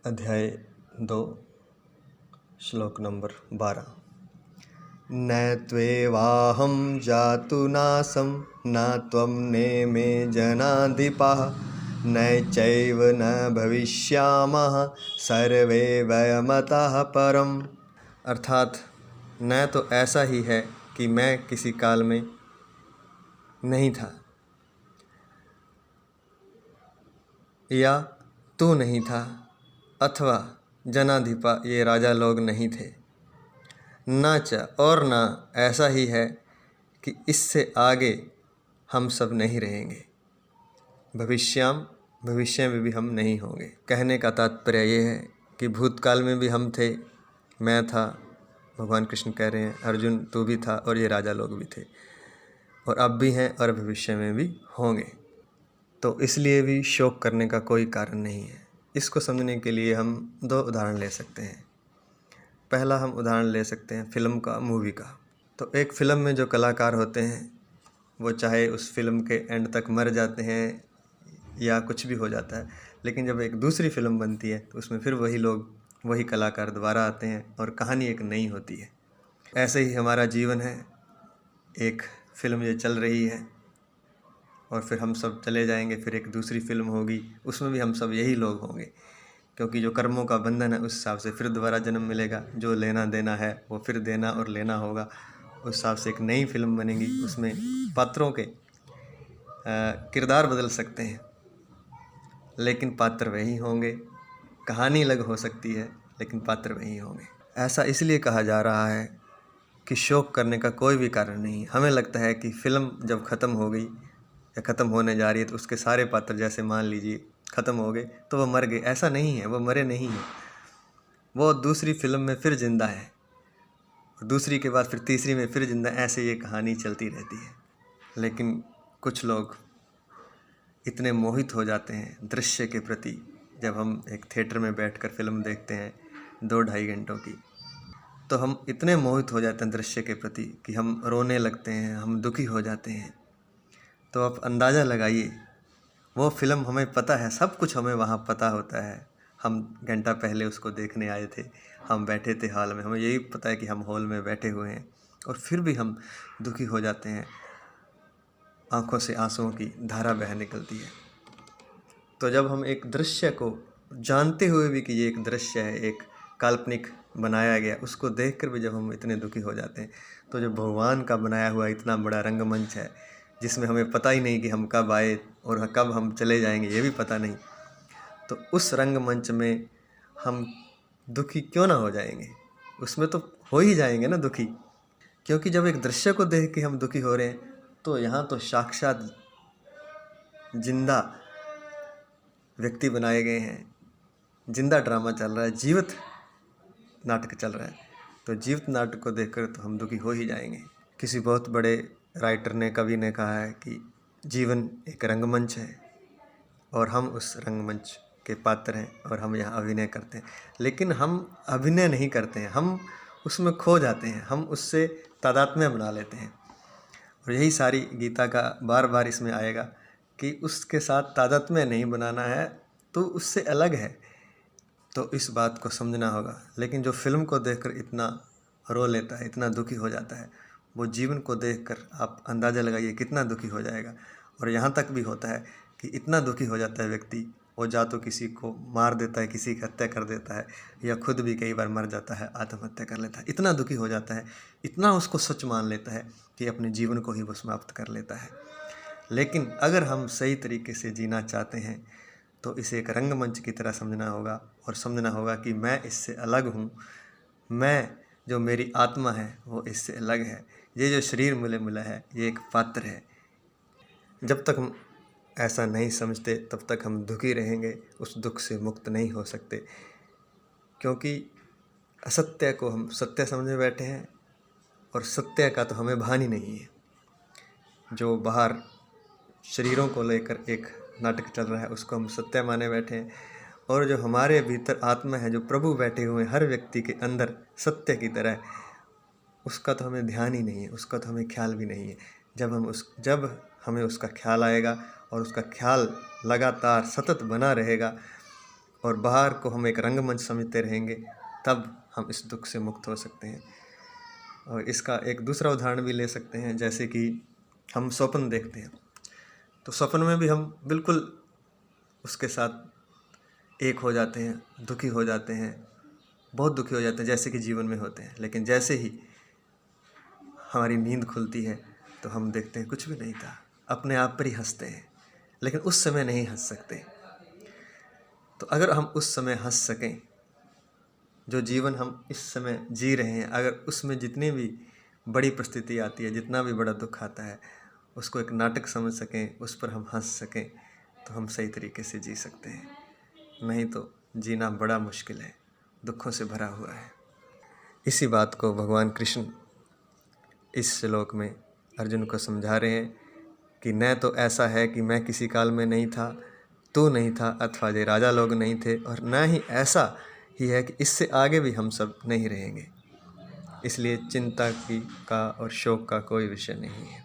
अध्याय 2 श्लोक नंबर 12। न त्वेवाहं जातु नासं न त्वं नेमे जनाधिपाः न चैव न भविष्यामः सर्वे वयमतः परम्। अर्थात न तो ऐसा ही है कि मैं किसी काल में नहीं था, या तू नहीं था, अथवा जनाधिपा ये राजा लोग नहीं थे। न च और न ऐसा ही है कि इससे आगे हम सब नहीं रहेंगे। भविष्याम भविष्य में भी हम नहीं होंगे। कहने का तात्पर्य ये है कि भूतकाल में भी हम थे, मैं था, भगवान कृष्ण कह रहे हैं अर्जुन तू भी था और ये राजा लोग भी थे, और अब भी हैं और भविष्य में भी होंगे। तो इसलिए भी शोक करने का कोई कारण नहीं है। इसको समझने के लिए हम दो उदाहरण ले सकते हैं। पहला हम उदाहरण ले सकते हैं फिल्म का, मूवी का। तो एक फ़िल्म में जो कलाकार होते हैं वो चाहे उस फिल्म के एंड तक मर जाते हैं या कुछ भी हो जाता है, लेकिन जब एक दूसरी फिल्म बनती है तो उसमें फिर वही लोग, वही कलाकार दोबारा आते हैं और कहानी एक नई होती है। ऐसे ही हमारा जीवन है, एक फ़िल्म ये चल रही है और फिर हम सब चले जाएंगे, फिर एक दूसरी फिल्म होगी, उसमें भी हम सब यही लोग होंगे, क्योंकि जो कर्मों का बंधन है उस हिसाब से फिर दोबारा जन्म मिलेगा। जो लेना देना है वो फिर देना और लेना होगा। उस हिसाब से एक नई फिल्म बनेगी, उसमें पात्रों के किरदार बदल सकते हैं लेकिन पात्र वही होंगे। कहानी अलग हो सकती है लेकिन पात्र वही होंगे। ऐसा इसलिए कहा जा रहा है कि शोक करने का कोई भी कारण नहीं। हमें लगता है कि फ़िल्म जब ख़त्म हो गई या ख़त्म होने जा रही है तो उसके सारे पात्र, जैसे मान लीजिए ख़त्म हो गए तो वो मर गए। ऐसा नहीं है, वो मरे नहीं हैं। वो दूसरी फिल्म में फिर जिंदा है, दूसरी के बाद फिर तीसरी में फिर जिंदा, ऐसे ये कहानी चलती रहती है। लेकिन कुछ लोग इतने मोहित हो जाते हैं दृश्य के प्रति, जब हम एक थिएटर में बैठकर फिल्म देखते हैं 2-2.5 घंटों की, तो हम इतने मोहित हो जाते हैं दृश्य के प्रति कि हम रोने लगते हैं, हम दुखी हो जाते हैं। तो आप अंदाज़ा लगाइए, वो फिल्म हमें पता है, सब कुछ हमें वहाँ पता होता है। हम घंटा पहले उसको देखने आए थे, हम बैठे थे हॉल में, हमें यही पता है कि हम हॉल में बैठे हुए हैं, और फिर भी हम दुखी हो जाते हैं, आंखों से आंसुओं की धारा बह निकलती है। तो जब हम एक दृश्य को जानते हुए भी कि ये एक दृश्य है, एक काल्पनिक बनाया गया, उसको देखकर भी जब हम इतने दुखी हो जाते हैं, तो जो भगवान का बनाया हुआ इतना बड़ा रंगमंच है, जिसमें हमें पता ही नहीं कि हम कब आए और कब हम चले जाएंगे, ये भी पता नहीं, तो उस रंगमंच में हम दुखी क्यों ना हो जाएंगे? उसमें तो हो ही जाएंगे ना दुखी, क्योंकि जब एक दृश्य को देख के हम दुखी हो रहे हैं तो यहाँ तो साक्षात जिंदा व्यक्ति बनाए गए हैं, जिंदा ड्रामा चल रहा है, जीवित नाटक चल रहा है। तो जीवित नाटक को देखकर तो हम दुखी हो ही जाएंगे। किसी बहुत बड़े राइटर ने, कवि ने कहा है कि जीवन एक रंगमंच है और हम उस रंगमंच के पात्र हैं और हम यहाँ अभिनय करते हैं। लेकिन हम अभिनय नहीं करते हैं, हम उसमें खो जाते हैं, हम उससे तादात्म्य बना लेते हैं। और यही सारी गीता का बार बार इसमें आएगा कि उसके साथ तादात्म्य नहीं बनाना है, तो उससे अलग है। तो इस बात को समझना होगा। लेकिन जो फिल्म को देखकर इतना रो लेता है, इतना दुखी हो जाता है, वो जीवन को देखकर आप अंदाज़ा लगाइए कितना दुखी हो जाएगा। और यहाँ तक भी होता है कि इतना दुखी हो जाता है व्यक्ति, वो जा तो किसी को मार देता है, किसी की हत्या कर देता है, या खुद भी कई बार मर जाता है, आत्महत्या कर लेता है। इतना दुखी हो जाता है, इतना उसको सच मान लेता है कि अपने जीवन को ही वो समाप्त कर लेता है। लेकिन अगर हम सही तरीके से जीना चाहते हैं तो इसे एक रंगमंच की तरह समझना होगा, और समझना होगा कि मैं इससे अलग हूँ, मैं, जो मेरी आत्मा है वो इससे अलग है। ये जो शरीर मुझे मिला है ये एक पात्र है। जब तक हम ऐसा नहीं समझते तब तक हम दुखी रहेंगे, उस दुख से मुक्त नहीं हो सकते, क्योंकि असत्य को हम सत्य समझे बैठे हैं और सत्य का तो हमें भान ही नहीं है। जो बाहर शरीरों को लेकर एक नाटक चल रहा है उसको हम सत्य माने बैठे हैं, और जो हमारे भीतर आत्मा है, जो प्रभु बैठे हुए हैं हर व्यक्ति के अंदर सत्य की तरह, उसका तो हमें ध्यान ही नहीं है, उसका तो हमें ख्याल भी नहीं है। जब हमें उसका ख्याल आएगा और उसका ख्याल लगातार सतत बना रहेगा, और बाहर को हम एक रंगमंच समझते रहेंगे, तब हम इस दुख से मुक्त हो सकते हैं। और इसका एक दूसरा उदाहरण भी ले सकते हैं, जैसे कि हम स्वप्न देखते हैं, तो स्वप्न में भी हम बिल्कुल उसके साथ एक हो जाते हैं, दुखी हो जाते हैं, बहुत दुखी हो जाते हैं, जैसे कि जीवन में होते हैं। लेकिन जैसे ही हमारी नींद खुलती है तो हम देखते हैं कुछ भी नहीं था, अपने आप पर ही हंसते हैं, लेकिन उस समय नहीं हंस सकते। तो अगर हम उस समय हंस सकें, जो जीवन हम इस समय जी रहे हैं, अगर उसमें जितनी भी बड़ी परिस्थिति आती है, जितना भी बड़ा दुख आता है, उसको एक नाटक समझ सकें, उस पर हम हंस सकें, तो हम सही तरीके से जी सकते हैं। नहीं तो जीना बड़ा मुश्किल है, दुखों से भरा हुआ है। इसी बात को भगवान कृष्ण इस श्लोक में अर्जुन को समझा रहे हैं कि न तो ऐसा है कि मैं किसी काल में नहीं था, तू नहीं था, अथवा ये राजा लोग नहीं थे, और न ही ऐसा ही है कि इससे आगे भी हम सब नहीं रहेंगे। इसलिए चिंता का और शोक का कोई विषय नहीं है।